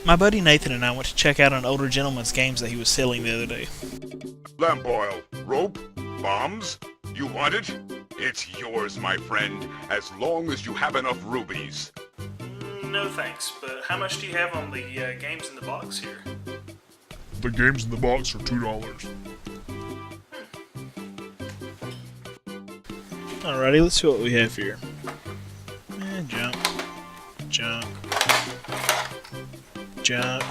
My buddy Nathan and I went to check out an older gentleman's games that he was selling the other day. Lamp oil, rope, bombs? You want it? It's yours, my friend, as long as you have enough rubies. No thanks, but how much do you have on the games in the box here? The games in the box are $2. Alrighty, let's see what we have here. Junk. Junk. Junk.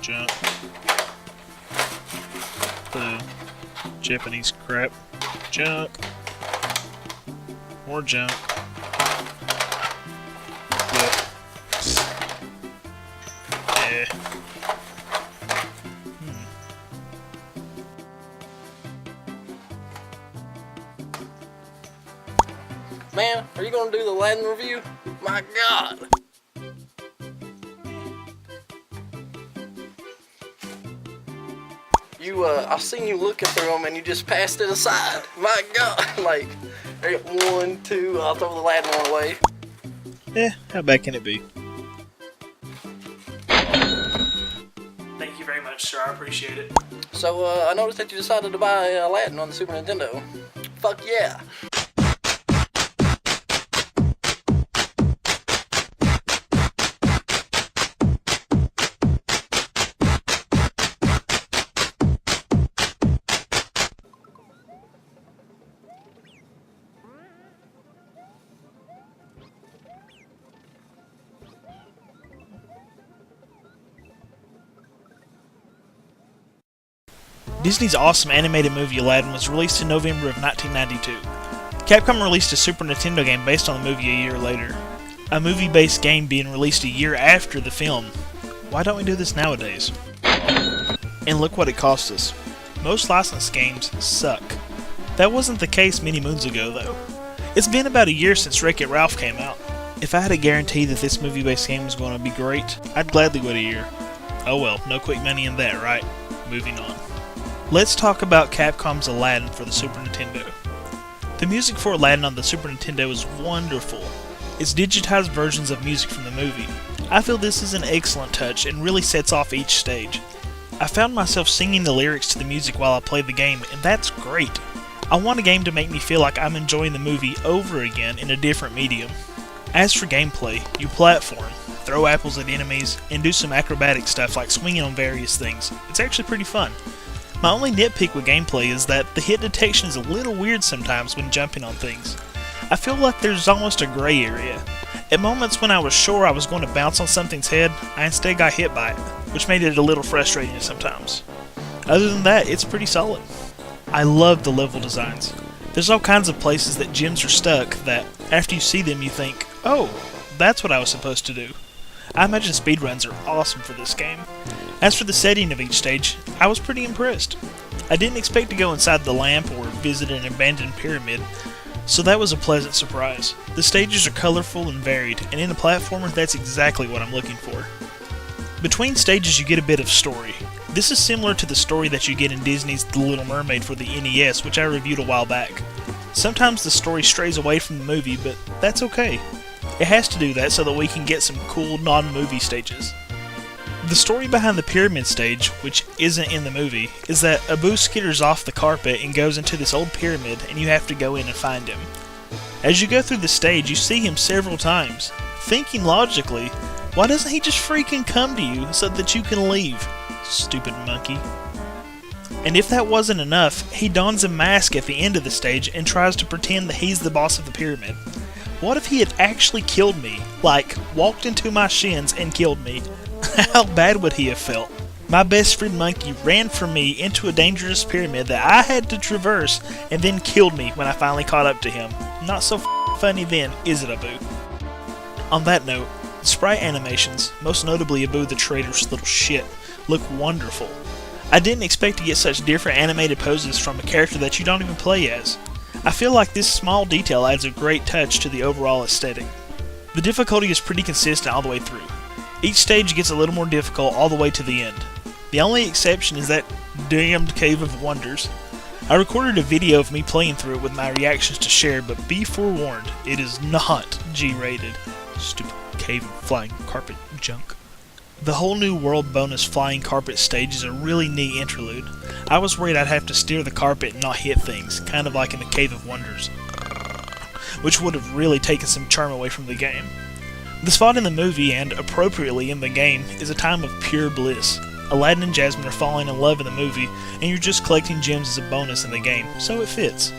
Junk. The Japanese crap. Junk. More junk. Yep. Yeah. Man, are you gonna do the Aladdin review? My God! I've seen you looking through them and you just passed it aside. My God! Like, there you go. 1, 2, I'll throw the Aladdin one away. How bad can it be? Thank you very much, sir. I appreciate it. So, I noticed that you decided to buy Aladdin on the Super Nintendo. Fuck yeah! Disney's awesome animated movie Aladdin was released in November of 1992. Capcom released a Super Nintendo game based on the movie a year later. A movie-based game being released a year after the film. Why don't we do this nowadays? And look what it cost us. Most licensed games suck. That wasn't the case many moons ago though. It's been about a year since Wreck-It Ralph came out. If I had a guarantee that this movie-based game was going to be great, I'd gladly wait a year. Oh well, no quick money in that, right? Moving on. Let's talk about Capcom's Aladdin for the Super Nintendo. The music for Aladdin on the Super Nintendo is wonderful. It's digitized versions of music from the movie. I feel this is an excellent touch and really sets off each stage. I found myself singing the lyrics to the music while I played the game, and that's great. I want a game to make me feel like I'm enjoying the movie over again in a different medium. As for gameplay, you platform, throw apples at enemies, and do some acrobatic stuff like swinging on various things. It's actually pretty fun. My only nitpick with gameplay is that the hit detection is a little weird sometimes when jumping on things. I feel like there's almost a gray area. At moments when I was sure I was going to bounce on something's head, I instead got hit by it, which made it a little frustrating sometimes. Other than that, it's pretty solid. I love the level designs. There's all kinds of places that gems are stuck that, after you see them, you think, oh, that's what I was supposed to do. I imagine speedruns are awesome for this game. As for the setting of each stage, I was pretty impressed. I didn't expect to go inside the lamp or visit an abandoned pyramid, so that was a pleasant surprise. The stages are colorful and varied, and in a platformer, that's exactly what I'm looking for. Between stages you get a bit of story. This is similar to the story that you get in Disney's The Little Mermaid for the NES, which I reviewed a while back. Sometimes the story strays away from the movie, but that's okay. It has to do that so that we can get some cool non-movie stages. The story behind the pyramid stage, which isn't in the movie, is that Abu skitters off the carpet and goes into this old pyramid and you have to go in and find him. As you go through the stage, you see him several times. Thinking logically, why doesn't he just freaking come to you so that you can leave? Stupid monkey. And if that wasn't enough, he dons a mask at the end of the stage and tries to pretend that he's the boss of the pyramid. What if he had actually killed me? Like, walked into my shins and killed me? How bad would he have felt? My best friend Monkey ran from me into a dangerous pyramid that I had to traverse and then killed me when I finally caught up to him. Not so funny then, is it, Abu? On that note, the sprite animations, most notably Abu the traitorous little shit, look wonderful. I didn't expect to get such different animated poses from a character that you don't even play as. I feel like this small detail adds a great touch to the overall aesthetic. The difficulty is pretty consistent all the way through. Each stage gets a little more difficult all the way to the end. The only exception is that damned Cave of Wonders. I recorded a video of me playing through it with my reactions to share, but be forewarned, it is not G-rated. Stupid cave of flying carpet junk. The whole new world bonus flying carpet stage is a really neat interlude. I was worried I'd have to steer the carpet and not hit things, kind of like in the Cave of Wonders, which would have really taken some charm away from the game. The spot in the movie, and appropriately in the game, is a time of pure bliss. Aladdin and Jasmine are falling in love in the movie, and you're just collecting gems as a bonus in the game, so it fits.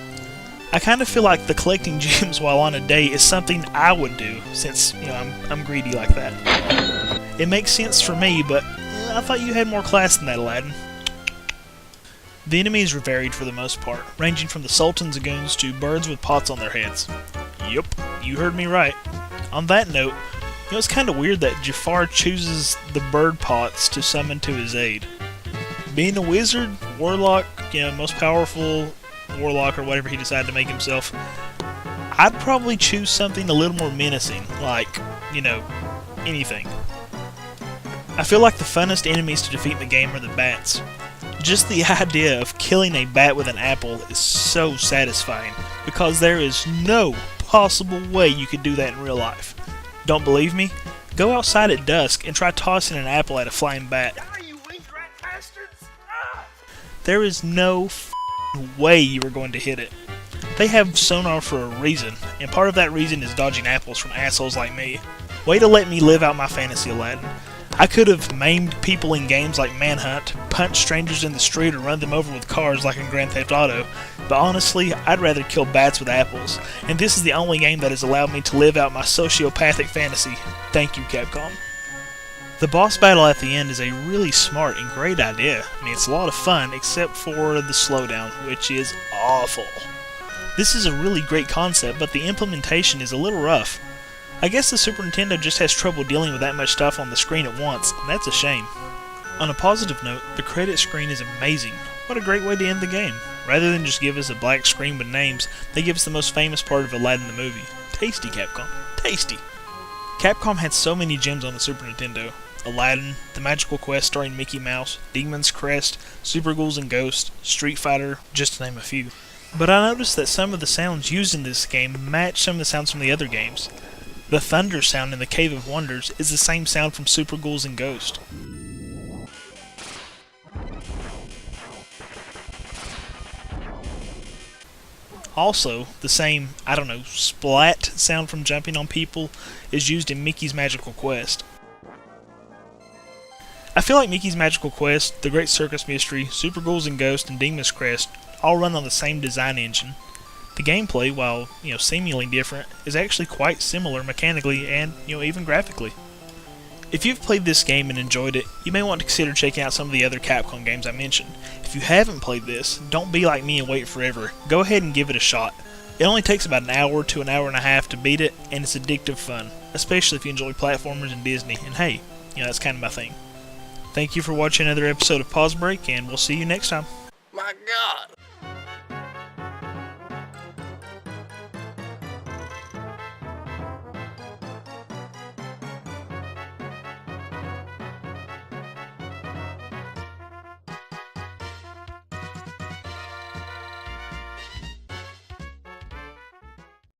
I kind of feel like the collecting gems while on a date is something I would do, since, I'm greedy like that. It makes sense for me, but I thought you had more class than that, Aladdin. The enemies are varied for the most part, ranging from the Sultan's goons to birds with pots on their heads. Yup, you heard me right. On that note, it's kind of weird that Jafar chooses the bird pots to summon to his aid. Being a wizard, warlock, most powerful warlock or whatever he decided to make himself, I'd probably choose something a little more menacing, like, anything. I feel like the funnest enemies to defeat in the game are the bats. Just the idea of killing a bat with an apple is so satisfying, because there is no possible way you could do that in real life. Don't believe me? Go outside at dusk and try tossing an apple at a flying bat. There is no way you are going to hit it. They have sonar for a reason, and part of that reason is dodging apples from assholes like me. Way to let me live out my fantasy, Aladdin. I could have maimed people in games like Manhunt, punched strangers in the street, or run them over with cars like in Grand Theft Auto, but honestly, I'd rather kill bats with apples, and this is the only game that has allowed me to live out my sociopathic fantasy. Thank you, Capcom. The boss battle at the end is a really smart and great idea. It's a lot of fun, except for the slowdown, which is awful. This is a really great concept, but the implementation is a little rough. I guess the Super Nintendo just has trouble dealing with that much stuff on the screen at once, and that's a shame. On a positive note, the credit screen is amazing. What a great way to end the game. Rather than just give us a black screen with names, they give us the most famous part of Aladdin the movie. Tasty, Capcom. Tasty! Capcom had so many gems on the Super Nintendo. Aladdin, The Magical Quest starring Mickey Mouse, Demon's Crest, Super Ghouls and Ghosts, Street Fighter, just to name a few. But I noticed that some of the sounds used in this game match some of the sounds from the other games. The thunder sound in the Cave of Wonders is the same sound from Super Ghouls and Ghosts. Also, the same, splat sound from jumping on people is used in Mickey's Magical Quest. I feel like Mickey's Magical Quest, The Great Circus Mystery, Super Ghouls and Ghosts, and Demon's Crest all run on the same design engine. The gameplay, while seemingly different, is actually quite similar mechanically and even graphically. If you've played this game and enjoyed it, you may want to consider checking out some of the other Capcom games I mentioned. If you haven't played this, don't be like me and wait forever. Go ahead and give it a shot. It only takes about an hour to an hour and a half to beat it, and it's addictive fun, especially if you enjoy platformers and Disney, and hey, that's kind of my thing. Thank you for watching another episode of Pause Break, and we'll see you next time. My God!